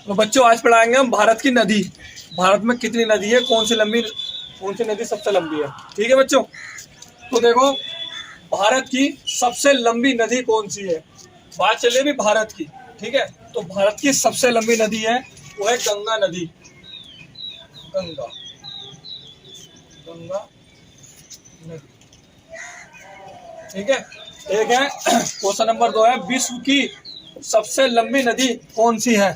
तो बच्चों आज पढ़ाएंगे हम भारत की नदी। भारत में कितनी नदी है, कौन सी नदी सबसे लंबी है। ठीक है बच्चों, तो देखो भारत की सबसे लंबी नदी कौन सी है। बात चले भी भारत की, ठीक है। तो भारत की सबसे लंबी नदी है वो है गंगा नदी। गंगा गंगा नदी, ठीक है। एक है क्वेश्चन नंबर 2 है, विश्व की सबसे लंबी नदी कौन सी है।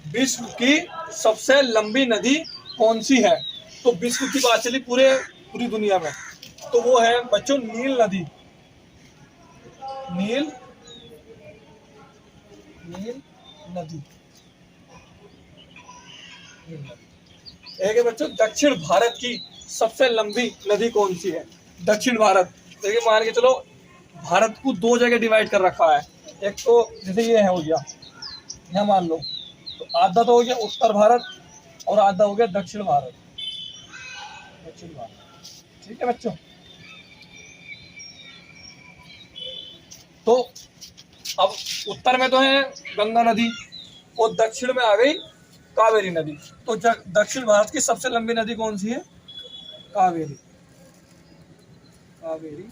विश्व की सबसे लंबी नदी कौन सी है। तो विश्व की बात चली पूरी दुनिया में, तो वो है बच्चों नील नदी। नील नील नदी। एक है बच्चों दक्षिण भारत की सबसे लंबी नदी कौन सी है। दक्षिण भारत, देखिए मान के चलो भारत को दो जगह डिवाइड कर रखा है। एक तो जैसे ये है हो गया, यहाँ मान लो, तो आधा तो हो गया उत्तर भारत और आधा हो गया दक्षिण भारत। दक्षिण भारत, ठीक है बच्चों। तो अब उत्तर में तो है गंगा नदी और दक्षिण में आ गई कावेरी नदी। तो दक्षिण भारत की सबसे लंबी नदी कौन सी है। कावेरी कावेरी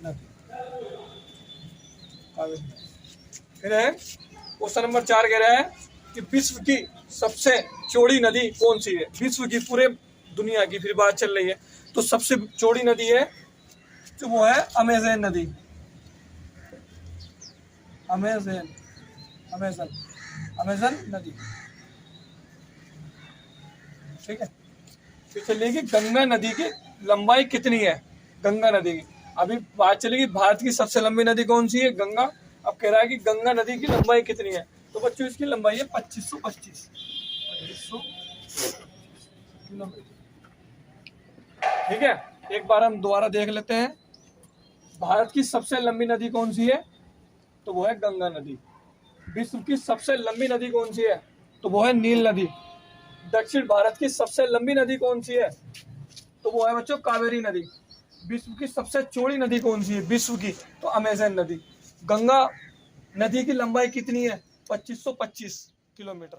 नदी। कावेरी नदी। फिर है क्वेश्चन नंबर 4 कह रहा है कि विश्व की सबसे चौड़ी नदी कौन सी है। विश्व की पूरे दुनिया की फिर बात चल रही है, तो सबसे चौड़ी नदी है तो वो है अमेज़न नदी। अमेज़न अमेज़न अमेज़न नदी, ठीक है। फिर चलिए गंगा नदी की लंबाई कितनी है। गंगा नदी की अभी बात चलेगी, भारत की सबसे लंबी नदी कौन सी है, गंगा। अब कह रहा है कि गंगा नदी की लंबाई कितनी है। तो बच्चों इसकी लंबाई है 2525 किलोमीटर, ठीक है। एक बार हम दोबारा देख लेते हैं, भारत की सबसे लंबी नदी कौन सी है, तो वो है गंगा नदी। विश्व की सबसे लंबी नदी कौन सी है, तो वो है नील नदी। दक्षिण भारत की सबसे लंबी नदी कौन सी है, तो वो है बच्चों कावेरी नदी। विश्व की सबसे चौड़ी नदी कौन सी है विश्व की, तो अमेज़न नदी। गंगा नदी की लंबाई कितनी है, 2525 किलोमीटर।